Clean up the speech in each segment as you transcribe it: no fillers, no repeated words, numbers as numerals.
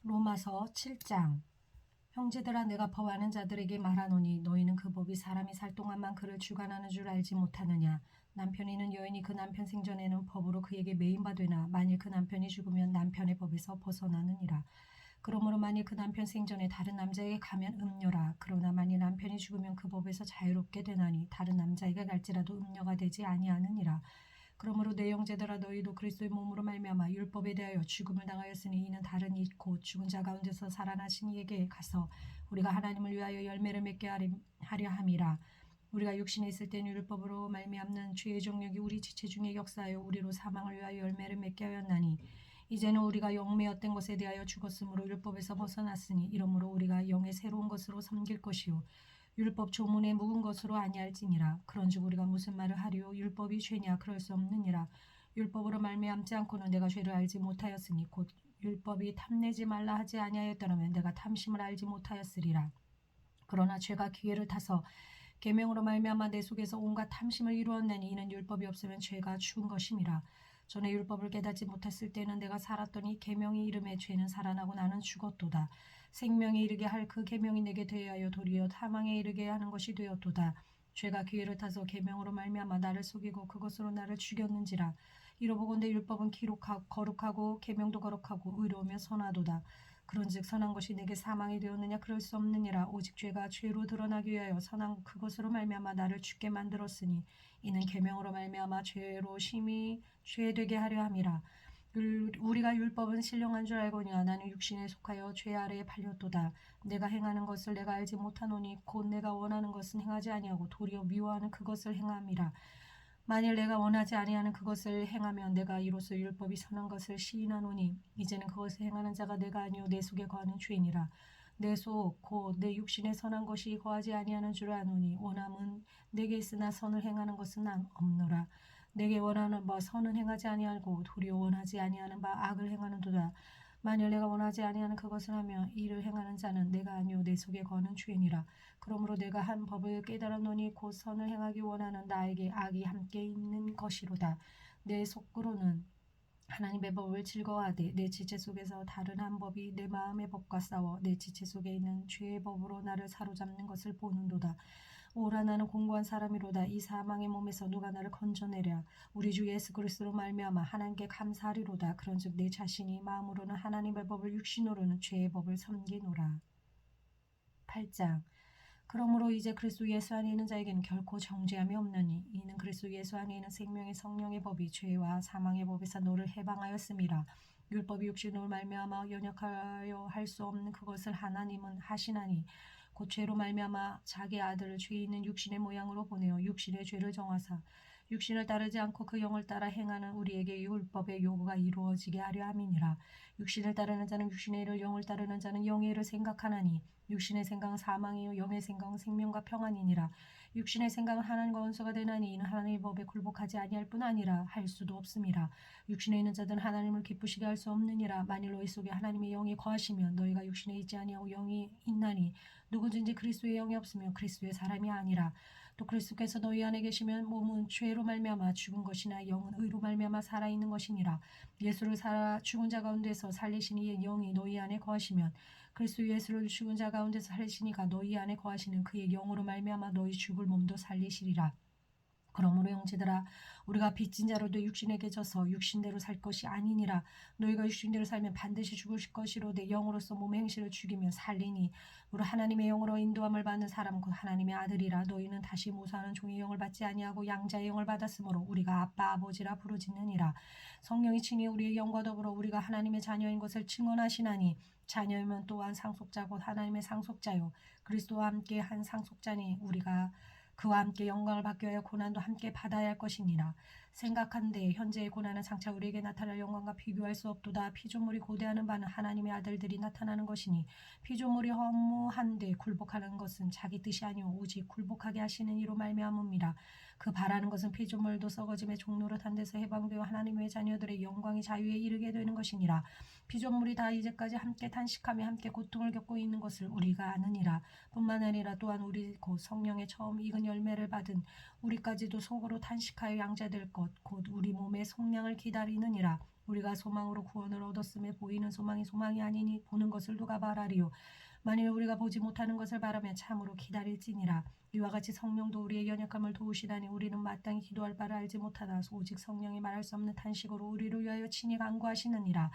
로마서 7장. 형제들아, 내가 법하는 자들에게 말하노니 너희는 그 법이 사람이 살 동안만 그를 주관하는 줄 알지 못하느냐. 남편이는 여인이 그 남편 생전에는 법으로 그에게 매인받되나 만일 그 남편이 죽으면 남편의 법에서 벗어나느니라. 그러므로 만일 그 남편 생전에 다른 남자에게 가면 음녀라. 그러나 만일 남편이 죽으면 그 법에서 자유롭게 되나니 다른 남자에게 갈지라도 음녀가 되지 아니하느니라. 그러므로 내 형제들아, 너희도 그리스도의 몸으로 말미암아 율법에 대하여 죽음을 당하였으니 이는 다른 이 곧 죽은 자 가운데서 살아나신 이에게 가서 우리가 하나님을 위하여 열매를 맺게 하려 함이라. 우리가 육신에 있을 때는 율법으로 말미암는 죄의 정력이 우리 지체 중에 역사하여 우리로 사망을 위하여 열매를 맺게 하였나니 이제는 우리가 영매였던 것에 대하여 죽었으므로 율법에서 벗어났으니 이러므로 우리가 영의 새로운 것으로 섬길 것이요 율법 조문에 묵은 것으로 아니할지니라. 그런즉 우리가 무슨 말을 하리요? 율법이 죄냐? 그럴 수 없느니라. 율법으로 말미암지 않고는 내가 죄를 알지 못하였으니 곧 율법이 탐내지 말라 하지 아니하였더라면 내가 탐심을 알지 못하였으리라. 그러나 죄가 기회를 타서 계명으로 말미암아 내 속에서 온갖 탐심을 이루었나니 이는 율법이 없으면 죄가 죽은 것임이라. 전에 율법을 깨닫지 못했을 때는 내가 살았더니 계명이 이름에 죄는 살아나고 나는 죽었도다. 생명에 이르게 할 그 계명이 내게 대하여 도리어 사망에 이르게 하는 것이 되었도다. 죄가 기회를 타서 계명으로 말미암아 나를 속이고 그것으로 나를 죽였는지라. 이로보고 내 율법은 거룩하고 계명도 거룩하고 의로우며 선하도다. 그런즉 선한 것이 내게 사망이 되었느냐? 그럴 수 없느니라. 오직 죄가 죄로 드러나기 위하여 선한 그것으로 말미암아 나를 죽게 만들었으니 이는 계명으로 말미암아 죄로 심히 죄되게 하려 함이라. 우리가 율법은 신령한 줄 알거니와 나는 육신에 속하여 죄 아래에 팔렸도다. 내가 행하는 것을 내가 알지 못하노니 곧 내가 원하는 것은 행하지 아니하고 도리어 미워하는 그것을 행함이라. 만일 내가 원하지 아니하는 그것을 행하면 내가 이로써 율법이 선한 것을 시인하노니 이제는 그것을 행하는 자가 내가 아니요 내 속에 거하는 죄이니라. 내 속 곧 내 육신에 선한 것이 거하지 아니하는 줄 아노니 원함은 내게 있으나 선을 행하는 것은 없노라. 내게 원하는 바 선은 행하지 아니하고 도리어 원하지 아니하는 바 악을 행하는도다. 만일 내가 원하지 아니하는 그것을 하며 이를 행하는 자는 내가 아니요 내 속에 거하는 죄이니라. 그러므로 내가 한 법을 깨달았노니 곧 선을 행하기 원하는 나에게 악이 함께 있는 것이로다. 내 속으로는 하나님의 법을 즐거워하되 내 지체 속에서 다른 한 법이 내 마음의 법과 싸워 내 지체 속에 있는 죄의 법으로 나를 사로잡는 것을 보는도다. 오라, 나는 공고한 사람이로다. 이 사망의 몸에서 누가 나를 건져내랴. 우리 주 예수 그리스도로 말미암아 하나님께 감사하리로다. 그런즉 내 자신이 마음으로는 하나님의 법을 육신으로는 죄의 법을 섬기노라. 8장. 그러므로 이제 그리스도 예수 안에 있는 자에게는 결코 정죄함이 없느니 이는 그리스도 예수 안에 있는 생명의 성령의 법이 죄와 사망의 법에서 너를 해방하였음이라. 율법이 육신으로 말미암아 연약하여 할 수 없는 그것을 하나님은 하시나니 곧 죄로 말미암아 자기 아들을 죄 있는 육신의 모양으로 보내어 육신의 죄를 정하사 육신을 따르지 않고 그 영을 따라 행하는 우리에게 율법의 요구가 이루어지게 하려 함이니라. 육신을 따르는 자는 육신의 일을, 영을 따르는 자는 영의 일을 생각하나니 육신의 생각은 사망이요 영의 생각은 생명과 평안이니라. 육신의 생각은 하나님과 원수가 되나니 이는 하나님의 법에 굴복하지 아니할 뿐 아니라 할 수도 없음이라. 육신에 있는 자들은 하나님을 기쁘시게 할 수 없느니라. 만일 너희 속에 하나님의 영이 거하시면 너희가 육신에 있지 아니하고 영이 있나니 누구든지 그리스도의 영이 없으면 그리스도의 사람이 아니라. 또 그리스도께서 너희 안에 계시면 몸은 죄로 말미암아 죽은 것이나 영은 의로 말미암아 살아있는 것이니라. 예수를 죽은 자 가운데서 살리시니 이의 영이 너희 안에 거하시면 그리스도 예수를 죽은 자 가운데서 살리시니가 너희 안에 거하시는 그의 영으로 말미암아 너희 죽을 몸도 살리시리라. 그러므로 형제들아, 우리가 빚진 자로도 육신에게 져서 육신대로 살 것이 아니니라. 너희가 육신대로 살면 반드시 죽을 것이로되 영으로서 몸의 행실을 죽이면 살리니 우리 하나님의 영으로 인도함을 받는 사람은 곧 하나님의 아들이라. 너희는 다시 모사하는 종의 영을 받지 아니하고 양자의 영을 받았으므로 우리가 아빠 아버지라 부르짖느니라. 성령이 친히 우리의 영과 더불어 우리가 하나님의 자녀인 것을 증언하시나니 자녀이면 또한 상속자 곧 하나님의 상속자요 그리스도와 함께 한 상속자니 우리가 그와 함께 영광을 받기 위하여 고난도 함께 받아야 할 것이니라. 생각한데 현재의 고난은 장차 우리에게 나타날 영광과 비교할 수 없도다. 피조물이 고대하는 바는 하나님의 아들들이 나타나는 것이니 피조물이 허무한데 굴복하는 것은 자기 뜻이 아니오 오직 굴복하게 하시는 이로 말미암음이라. 그 바라는 것은 피조물도 썩어짐의 종노릇한 데서 해방되어 하나님의 자녀들의 영광이 자유에 이르게 되는 것이니라. 피조물이 다 이제까지 함께 탄식하며 함께 고통을 겪고 있는 것을 우리가 아느니라. 뿐만 아니라 또한 우리 곧 성령의 처음 익은 열매를 받은 우리까지도 속으로 탄식하여 양자될 것 곧 우리 몸의 속량을 기다리느니라. 우리가 소망으로 구원을 얻었음에 보이는 소망이 소망이 아니니 보는 것을 누가 바라리요. 만일 우리가 보지 못하는 것을 바라며 참으로 기다릴지니라. 이와 같이 성령도 우리의 연약함을 도우시다니 우리는 마땅히 기도할 바를 알지 못하나 오직 성령이 말할 수 없는 탄식으로 우리를 위하여 친히 간구하시느니라.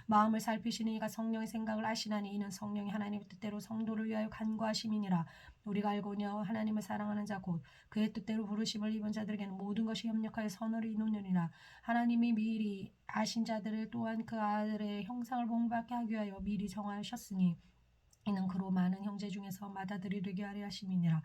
마음을 살피시는 이가 성령의 생각을 아시나니 이는 성령이 하나님의 뜻대로 성도를 위하여 간구하심이니라. 우리가 알거니와 하나님을 사랑하는 자 곧 그의 뜻대로 부르심을 입은 자들에게는 모든 것이 협력하여 선을 이루느니라. 하나님이 미리 아신 자들을 또한 그 아들의 형상을 본받게 하기 위하여 미리 정하셨으니 이는 그로 많은 형제 중에서 맏아들이 하려 하심이니라.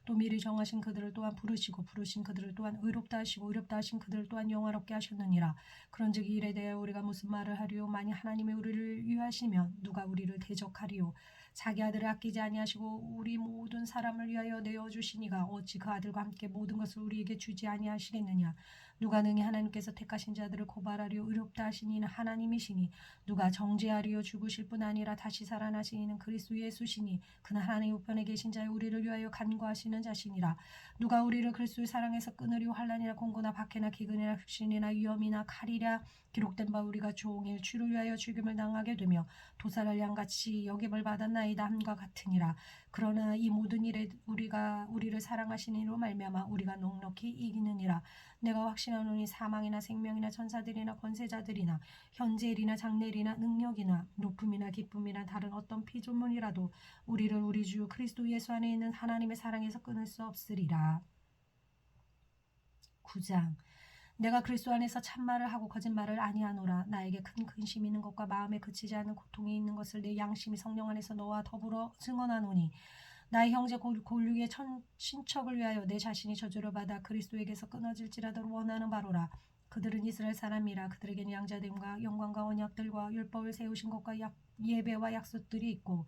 또 미리 정하신 그들을 또한 부르시고 부르신 그들을 또한 의롭다 하시고 의롭다 하신 그들을 또한 영화롭게 하셨느니라. 그런즉 이 일에 대하여 우리가 무슨 말을 하리요. 만일 하나님이 우리를 위하시면 누가 우리를 대적하리요. 자기 아들을 아끼지 아니하시고 우리 모든 사람을 위하여 내어주시니가 어찌 그 아들과 함께 모든 것을 우리에게 주지 아니하시겠느냐. 누가 능히 하나님께서 택하신 자들을 고발하리요. 의롭다 하시니 이는 하나님이시니 누가 정죄하리요. 죽으실 뿐 아니라 다시 살아나시니는 그리스도 예수시니 그는 하나님 우편에 계신 자여 우리를 위하여 간구하시는 자시니라. 누가 우리를 그리스도의 사랑에서 끊으리요. 환난이나 공고나 박해나 기근이나 흑신이나 위험이나 칼이랴. 기록된 바 우리가 종일 주를 위하여 죽임을 당하게 되며 도살할 양같이 여김을 받았나이다 함과 같으니라. 그러나 이 모든 일에 우리를 사랑하시는 이로 말미암아 우리가 넉넉히 이기느니라. 내가 확신하노니 사망이나 생명이나 천사들이나 권세자들이나 현재일이나 장래일이나 능력이나 높음이나 기쁨이나 다른 어떤 피조물이라도 우리를 우리 주 그리스도 예수 안에 있는 하나님의 사랑에서 끊을 수 없으리라. 9장 내가 그리스도 안에서 참말을 하고 거짓말을 아니하노라. 나에게 큰 근심이 있는 것과 마음에 그치지 않는 고통이 있는 것을 내 양심이 성령 안에서 너와 더불어 증언하노니 나의 형제 골육의 친척을 위하여 내 자신이 저주를 받아 그리스도에게서 끊어질지라도 원하는 바로라. 그들은 이스라엘 사람이라. 그들에게는 양자됨과 영광과 언약들과 율법을 세우신 것과 예배와 약속들이 있고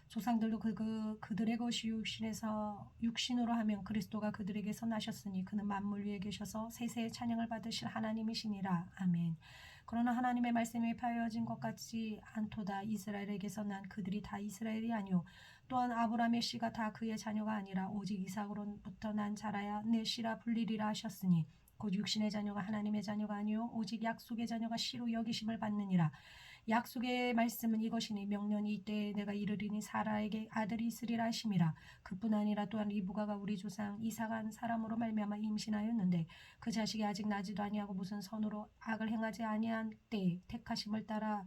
조상들도 그들의 것이 육신으로 하면 그리스도가 그들에게서 나셨으니 그는 만물 위에 계셔서 세세의 찬양을 받으실 하나님이시니라. 아멘. 그러나 하나님의 말씀이 파여진 것 같지 않도다. 이스라엘에게서 난 그들이 다 이스라엘이 아니오. 또한 아브라함의 씨가 다 그의 자녀가 아니라 오직 이삭으로부터 난 자라야 내 씨라 불리리라 하셨으니 곧 육신의 자녀가 하나님의 자녀가 아니오 오직 약속의 자녀가 씨로 여기심을 받느니라. 약속의 말씀은 이것이니 명령이 이때에 내가 이르리니 사라에게 아들이 있으리라 하심이라. 그뿐 아니라 또한 리브가가 우리 조상 이삭 한 사람으로 말미암아 임신하였는데 그 자식이 아직 나지도 아니하고 무슨 선으로 악을 행하지 아니한 때에 택하심을 따라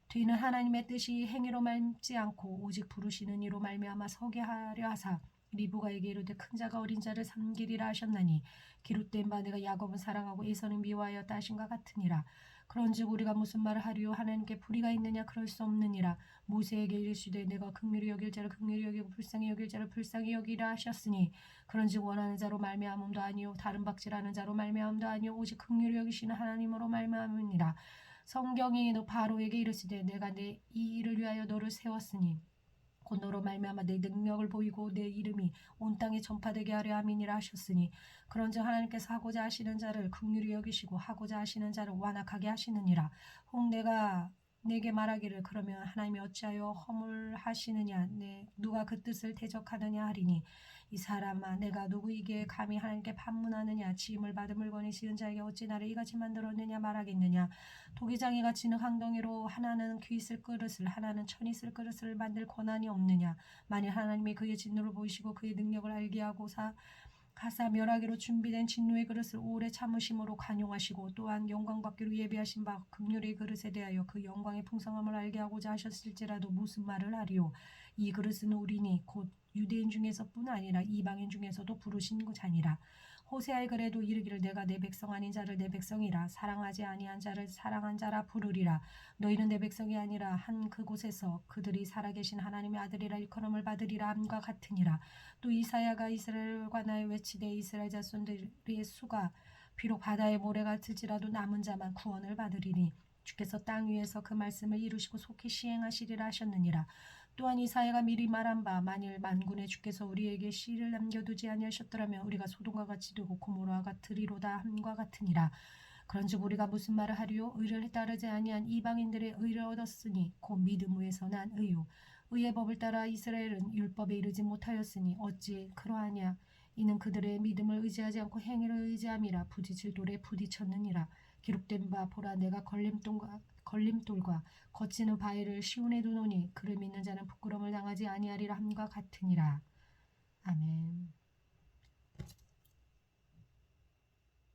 뒤는 하나님의 뜻이 행위로 말지 않고 오직 부르시는 이로 말미암아 서게 하려 하사 리브가에게 이르되 큰 자가 어린 자를 섬기리라 하셨나니 기록된 바 내가 야곱은 사랑하고 에서는 미워하였다 하신과 같으니라. 그런즉 우리가 무슨 말을 하리요. 하나님께 불의가 있느냐. 그럴 수 없느니라. 모세에게 이르시되 내가 긍휼히 여길 자를 긍휼히 여기고 불쌍히 여길 자를 불쌍히 여기라 하셨으니 그런즉 원하는 자로 말미암음도 아니요 다른 박질하는 자로 말미암음도 아니요 오직 긍휼히 여기시는 하나님으로 말미암으니라. 성경이 너 바로에게 이르시되 내가 내 이 일을 위하여 너를 세웠으니 곧 너로 말미암아 내 능력을 보이고 내 이름이 온 땅에 전파되게 하려 함이니라 하셨으니 그런즉 하나님께서 하고자 하시는 자를 긍휼히 여기시고 하고자 하시는 자를 완악하게 하시느니라. 혹 내가 내게 말하기를 그러면 하나님이 어찌하여 허물하시느냐 누가 그 뜻을 대적하느냐 하리니 이 사람아 내가 누구에게 감히 하나님께 반문하느냐. 지음을 받은 물건이 지은 자에게 어찌 나를 이같이 만들었느냐 말하겠느냐. 도기장이가 지는 항덩이로 하나는 귀 쓸 그릇을 하나는 천이 쓸 그릇을 만들 권한이 없느냐. 만일 하나님이 그의 진노를 보이시고 그의 능력을 알게 하고사 가사 멸하기로 준비된 진노의 그릇을 오래 참으심으로 간용하시고 또한 영광 받기로 예비하신 바 긍휼의 그릇에 대하여 그 영광의 풍성함을 알게 하고자 하셨을지라도 무슨 말을 하리요. 이 그릇은 우리니 곧 유대인 중에서뿐 아니라 이방인 중에서도 부르신 자니라. 호세아의 글에도 이르기를 내가 내 백성 아닌 자를 내 백성이라 사랑하지 아니한 자를 사랑한 자라 부르리라. 너희는 내 백성이 아니라 한 그곳에서 그들이 살아계신 하나님의 아들이라 일컬음을 받으리라 함과 같으니라. 또 이사야가 이스라엘과 나의 외치되 이스라엘 자손들의 수가 비록 바다의 모래 같을지라도 남은 자만 구원을 받으리니 주께서 땅 위에서 그 말씀을 이루시고 속히 시행하시리라 하셨느니라. 또한 이사야가 미리 말한 바 만일 만군의 주께서 우리에게 씨를 남겨두지 아니하셨더라면 우리가 소돔과 같이 되고 고모라와 같으리로다 함과 같으니라. 그런즉 우리가 무슨 말을 하리요. 의를 따르지 아니한 이방인들의 의를 얻었으니 곧 믿음 위에서 난 의요. 의의 법을 따라 이스라엘은 율법에 이르지 못하였으니 어찌 그러하냐. 이는 그들의 믿음을 의지하지 않고 행위를 의지함이라 부딪힐 돌에 부딪혔느니라. 기록된 바 보라 내가 걸림돌과 거치는 바위를 시온에 두노니 그를 믿는 자는 부끄러움을 당하지 아니하리라 함과 같으니라. 아멘.